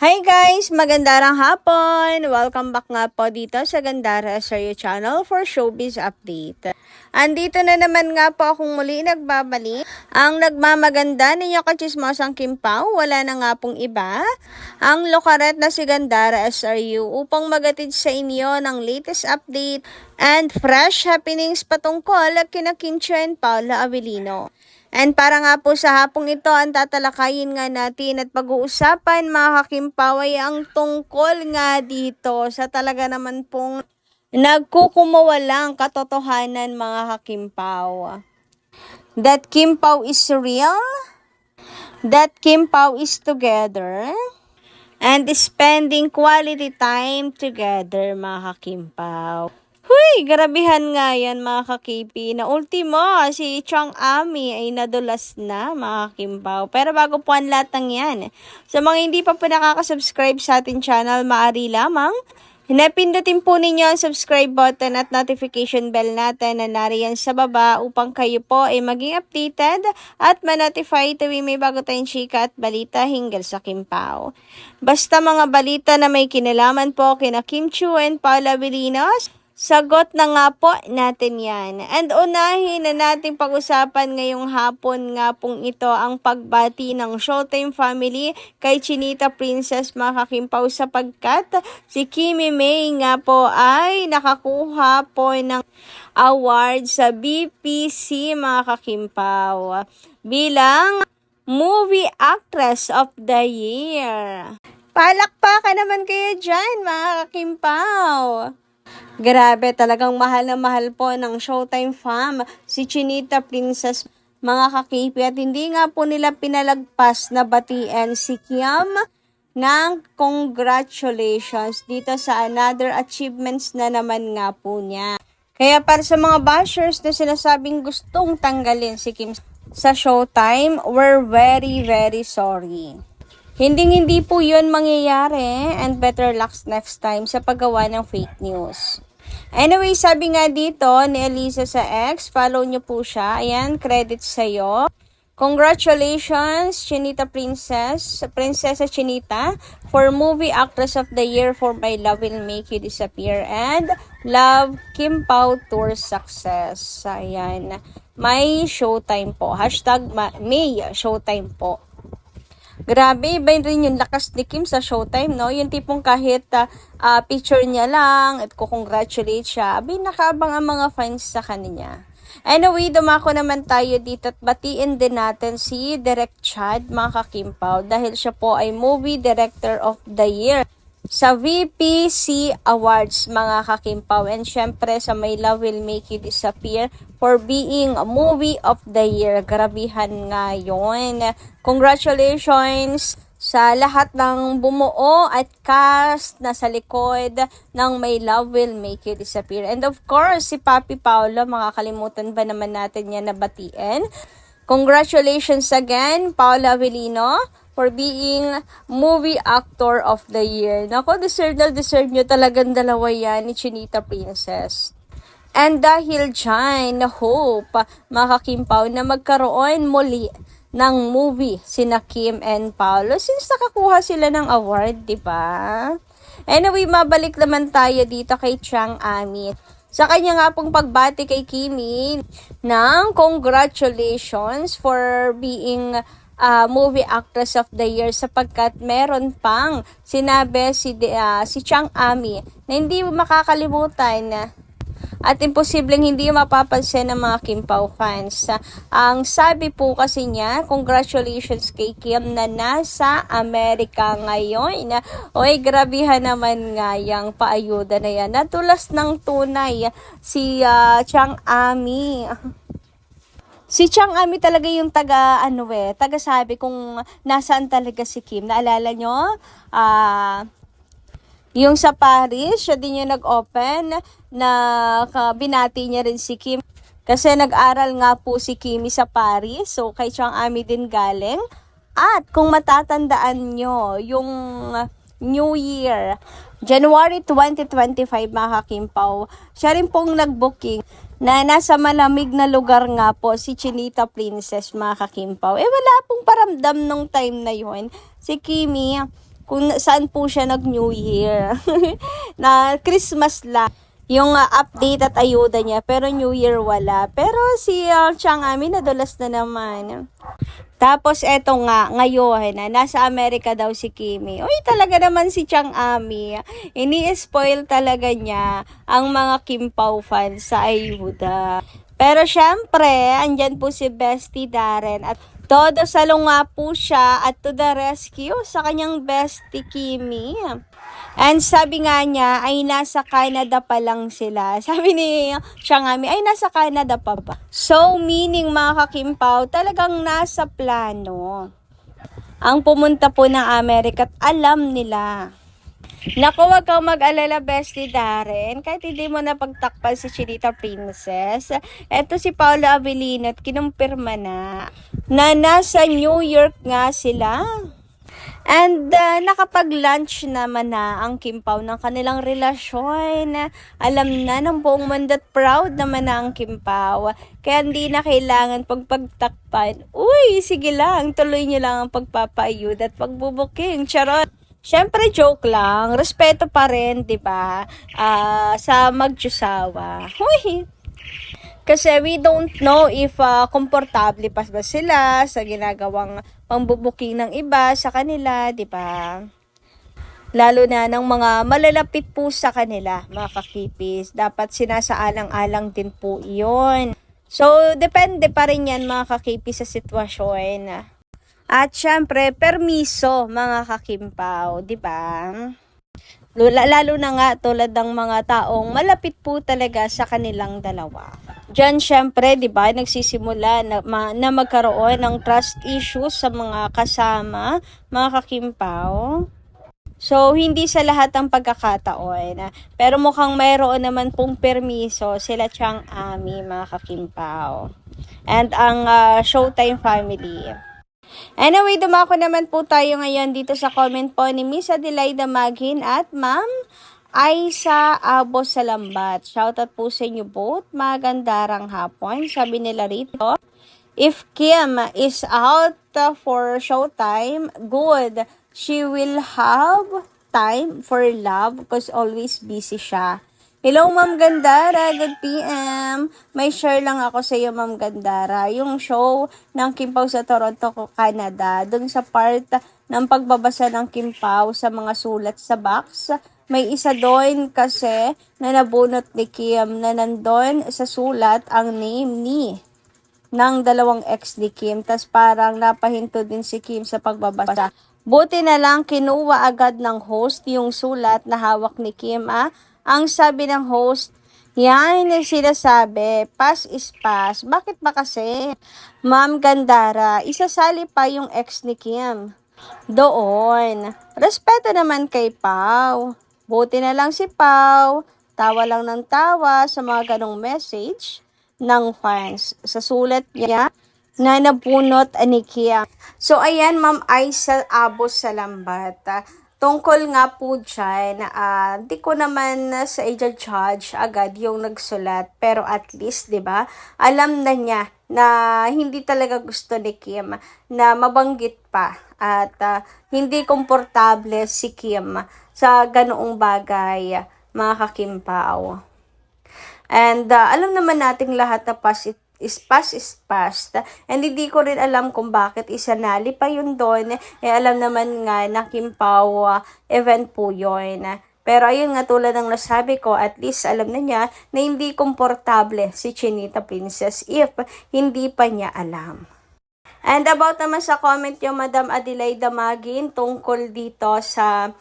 Hi guys! Magandang hapon! Welcome back nga po dito sa Gandara Seryo Channel for Showbiz Update. Andito na naman nga po akong muli nagbabalik. Ang nagmamaganda ninyo kachismosang Kim Pao, wala na nga pong iba. Ang lokaret na si Gandara SRU upang magatid sa inyo ng latest update and fresh happenings patungkol kina Kim Chiu and Paula Avellino. And para nga po sa hapong ito, ang tatalakayin nga natin at pag-uusapan mga kakimpaway ang tungkol nga dito sa talaga naman pong nagkukumawalang katotohanan mga kakimpaw. That Kim Pao is real, that Kim Pao is together, and spending quality time together mga kakimpaw. Huy, grabihan nga yan mga kakipi na ultimo si Chang Ami ay nadulas na mga Kimpaw. Pero bago po ang lahat ng yan, sa mga hindi pa po nakaka-subscribe sa ating channel, maaari lamang pindutin po ninyo ang subscribe button at notification bell natin na nariyan sa baba upang kayo po ay maging updated at ma-notify tuwing may bago tayong chika at balita hinggil sa Kimpaw. Basta mga balita na may kinalaman po kina Kim Chiu and Paula Avellino, sagot na nga po natin yan. And unahin na natin pag-usapan ngayong hapon nga pong ito ang pagbati ng Showtime family kay Chinita Princess mga kakimpaw sapagkat si Kimi May nga po ay nakakuha po ng award sa BPC mga kakimpaw bilang Movie Actress of the Year. Palakpakan naman kayo dyan mga kakimpaw. Grabe, talagang mahal na mahal po ng Showtime fam si Chinita Princess mga kakipi at hindi nga po nila pinalagpas na batiin si Kim ng congratulations dito sa another achievements na naman nga po niya. Kaya para sa mga bashers na sinasabing gustong tanggalin si Kim sa Showtime, we're very sorry. Hindi po yun mangyayari and better luck next time sa paggawa ng fake news. Anyway, sabi nga dito ni Elisa sa X, follow nyo po siya. Ayan, credits sa'yo. Congratulations, Chinita Princess, Prinsesa Chinita, for Movie Actress of the Year for My Love Will Make You Disappear and Love Kim Pao Tour Success. Ayan, may Showtime po. Hashtag May Showtime po. Grabe, iba rin yung lakas ni Kim sa Showtime, no? Yung tipong kahit picture niya lang at congratulate siya, nakaabang ang mga fans sa kanya. Anyway, dumako naman tayo dito at batiin din natin si Direk Chad, mga kakimpaw, dahil siya po ay Movie Director of the Year sa VPC Awards mga kakimpaw, and syempre sa My Love Will Make You Disappear for being a Movie of the Year. Grabihan nga yun. Congratulations sa lahat ng bumuo at cast na sa likod ng My Love Will Make You Disappear. And of course, si Papi Paolo, makakalimutan ba naman natin yan na batiin. Congratulations again, Paula Avellino, for being Movie Actor of the Year. Nako, deserve nyo talagang dalawa yan ni Chinita Princess. And dahil dyan, na hope, mga kakimpaw, na magkaroon muli ng movie sina Kim and Paolo since nakakuha sila ng award, di ba? Anyway, mabalik naman tayo dito kay Chang Ami. Sa kanya nga pong pagbati kay Kimi ng congratulations for being Movie Actress of the Year sapagkat meron pang sinabi si Chang Ami na hindi makakalimutan at imposibleng hindi mapapansin ng mga Kim Pao fans. Ang sabi po kasi niya, congratulations kay Kim na nasa Amerika ngayon. Oy, grabihan naman nga yung paayuda na yan. Natulas ng tunay si Chang Ami. Si Chang Ami talaga yung taga sabi kung nasaan talaga si Kim. Naalala nyo? Yung sa Paris, siya din yung nag-open na binati niya rin si Kim. Kasi nag-aral nga po si Kimi sa Paris. So, kay Chang Ami din galing. At kung matatandaan nyo, yung New Year, January 2025 mga Kimpaw, siya rin pong nag-booking na nasa malamig na lugar nga po si Chinita Princess mga Kimpaw. Wala pong paramdam nung time na yun. Si Kimi, kung saan po siya nag-New Year. Na Christmas lang yung update at ayuda niya, pero New Year wala. Pero si Chang Ami nadulas na naman. Tapos eto nga, ngayon, nasa Amerika daw si Kimi. Uy, talaga naman si Chang Ami. Ini-spoil talaga niya ang mga Kim Pao fans sa ayuda. Pero syempre, andyan po si Bestie Darren at todo salunga po siya at to the rescue sa kanyang bestie Kimi. And sabi nga niya ay nasa Canada pa lang sila. Sabi ni Siangami ay nasa Canada pa ba? So meaning mga kakimpaw talagang nasa plano ang pumunta po ng Amerika at alam nila. Naku, wag kang mag-alala, Bestie Darren. Kahit hindi mo na pagtakpan si Chinita Princess, eto si Paolo Avellino at kinumpirma na nasa New York nga sila. And nakapag-lunch naman na ang Kim Pao ng kanilang relasyon. Alam na ng buong mundo at proud naman na ang Kim Pao. Kaya hindi na kailangan pagtakpan. Uy, sige lang, tuloy niyo lang ang pagpapaayud at pagbubuking. Charot! Siyempre, joke lang. Respeto pa rin, di ba? Sa magjusawa. Huy! Kasi we don't know if komportable pa ba sila sa ginagawang pambubuking ng iba sa kanila, di ba? Lalo na ng mga malalapit po sa kanila, mga kakipis. Dapat sinasaalang-alang din po iyon. So, depende pa rin yan, mga kakipis, sa sitwasyon. At syempre, permiso mga kakimpaw, di ba? Lalo na nga tulad ng mga taong malapit po talaga sa kanilang dalawa. Diyan syempre, di ba, nagsisimula na magkaroon ng trust issues sa mga kasama, mga kakimpaw. So, hindi sa lahat ng pagkakataon. Pero mukhang mayroon naman pong permiso sila Chang Ami, mga kakimpaw. And ang Showtime family. Anyway, dumako naman po tayo ngayon dito sa comment po ni Miss Adelaida Maghin at Ma'am Aisa Abos Salambat. Shoutout po sa inyo both. Magandarang hapon. Sabi nila rito, if Kim is out for showtime, good. She will have time for love because always busy siya. Hello, Ma'am Gandara. Good PM. May share lang ako sa iyo, Ma'am Gandara. Yung show ng Kim Pao sa Toronto, Canada. Doon sa part ng pagbabasa ng Kim Pao sa mga sulat sa box. May isa doon kasi na nabunot ni Kim na nandun sa sulat ang name ng dalawang ex ni Kim. Tas parang napahinto din si Kim sa pagbabasa. Buti na lang kinuha agad ng host yung sulat na hawak ni Kim, Ang sabi ng host, yan yung sinasabi, pass is pass. Bakit ba kasi? Ma'am Gandara, isasali pa yung ex ni Kim. Doon. Respeto naman kay Pao. Buti na lang si Pao. Tawa lang ng tawa sa mga ganong message ng fans. Sa sulat niya na nabunot ni Kim. So ayan, Ma'am Aisa Abos Salambat. Tungkol nga po dyan, di ko naman sa i-judge agad yung nagsulat. Pero at least, di ba, alam na niya na hindi talaga gusto ni Kim na mabanggit pa. At hindi komportable si Kim sa ganoong bagay, mga kakimpaw. And alam naman nating lahat na past is past. And hindi ko rin alam kung bakit isanali pa yun doon. Alam naman nga na Kim Pao event po yun. Pero ayun nga, tulad ng nasabi ko, at least alam na niya na hindi komportable si Chinita Princess if hindi pa niya alam. And about naman sa comment yung Madam Adelaida Maghin tungkol dito sa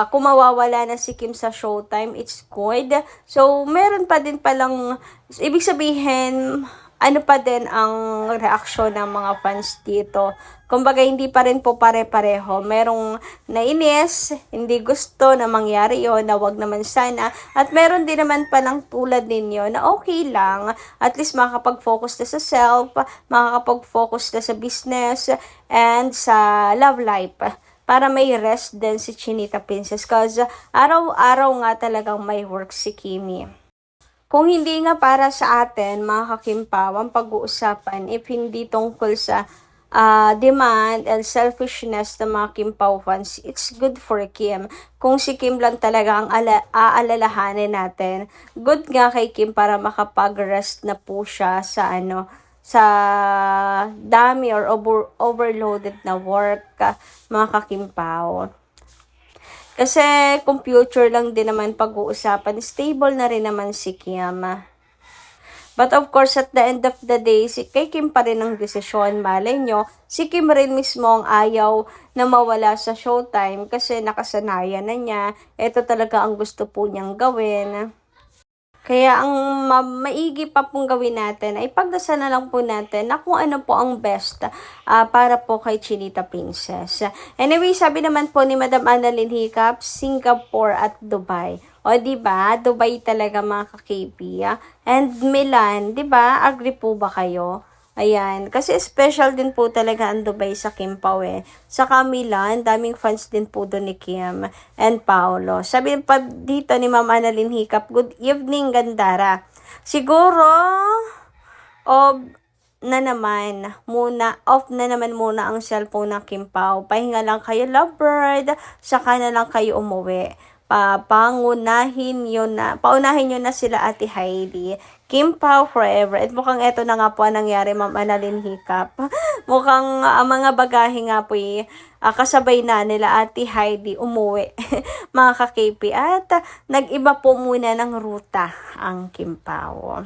kung mawawala na si Kim sa Showtime, it's good. So, meron pa din palang, ibig sabihin, ano pa din ang reaksyon ng mga fans dito. Kumbaga, hindi pa rin po pare-pareho. Merong nainis, hindi gusto na mangyari yon, na wag naman sana. At meron din naman palang tulad ninyo na okay lang. At least makakapag-focus na sa self, makakapag-focus na sa business, and sa love life. Para may rest din si Chinita Princess cause araw-araw nga talagang may work si Kimi. Kung hindi nga para sa atin, mga kakimpaw, ang pag-uusapan, if hindi tungkol sa demand and selfishness ng mga Kim Pao fans, it's good for Kim. Kung si Kim lang talaga ang aalalahanin natin, good nga kay Kim para makapag-rest na po siya sa sa dami or overloaded na work, mga ka-Kim Pao. Kasi kung future lang din naman pag-uusapan, stable na rin naman si Kim. But of course, at the end of the day, si kay Kim pa rin ang desisyon. Malay nyo, si Kim rin mismo ang ayaw na mawala sa Showtime kasi nakasanayan na niya. Ito talaga ang gusto po niyang gawin. Kaya ang maigi pa pong gawin natin ay pagdasal na lang po natin na kung ano po ang best para po kay Chinita Princess. Anyway, sabi naman po ni Madam Annalyn Hiccup, Singapore at Dubai. O, diba? Dubai talaga mga ka-KP. And Milan, diba? Agree po ba kayo? Ayan. Kasi special din po talaga ang Dubai sa Kim Pao eh. Saka Milan, daming fans din po doon ni Kim and Paolo. Sabi pa dito ni Ma'am Annalyn Hiccup, good evening, Gandara. Siguro, off na naman muna ang cellphone ng Kim Pao. Pahinga lang kayo, lovebird. Saka na lang kayo umuwi. Paunahin nyo na sila Ate Heidi. Kim Pao forever. At mukhang eto na nga po ang nangyari, Ma'am Annalyn Hiccup. Mukhang mga bagahe nga po kasabay na nila Ate Heidi umuwi. Mga ka-KP. At nag-iba po muna ng ruta ang Kim Pao.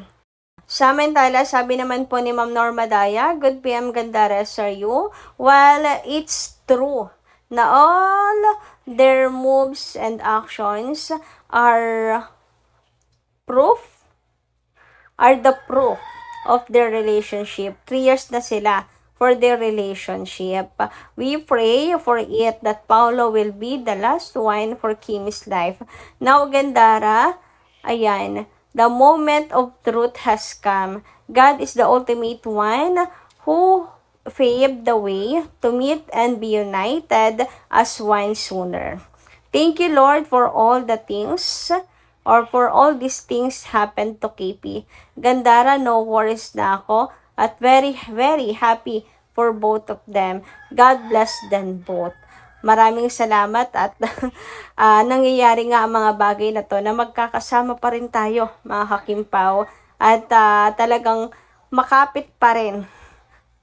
Samantala, sabi naman po ni Ma'am Norma Daya, good PM Gandara sir you. Well, it's true na all their moves and actions are the proof of their relationship. 3 years na sila for their relationship. We pray for it that Paolo will be the last one for Kim's life. Now, Gandara, ayan, the moment of truth has come. God is the ultimate one who paved the way to meet and be united as one sooner. Thank you, Lord, for all the things or for all these things happened to KP. Gandara, no worries na ako at very, very happy for both of them. God bless them both. Maraming salamat at nangyayari nga ang mga bagay na to na magkakasama pa rin tayo, mga ka-Kim Pao, at talagang makapit pa rin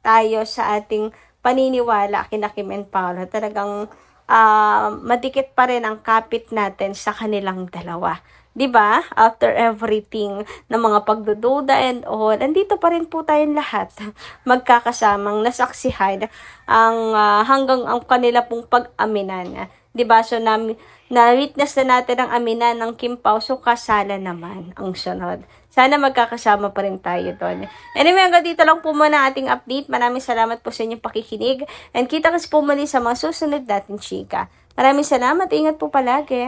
tayo sa ating paniniwala kina Kim and Paolo. Talagang madikit pa rin ang kapit natin sa kanilang dalawa. 'Di ba? After everything ng mga pagdududa and all, andito pa rin po tayong lahat magkakasamang nasaksihan ang hanggang ang kanila pong pag-aminan. 'Di ba? So na-witness na natin ang aminan ng Kim Pao, so kasala naman ang sunod. Sana magkakasama pa rin tayo doon. Anyway, hanggang dito lang po muna ating update. Maraming salamat po sa inyong pakikinig. And kita kasi po muli sa mga susunod natin chika. Maraming salamat. Ingat po palagi.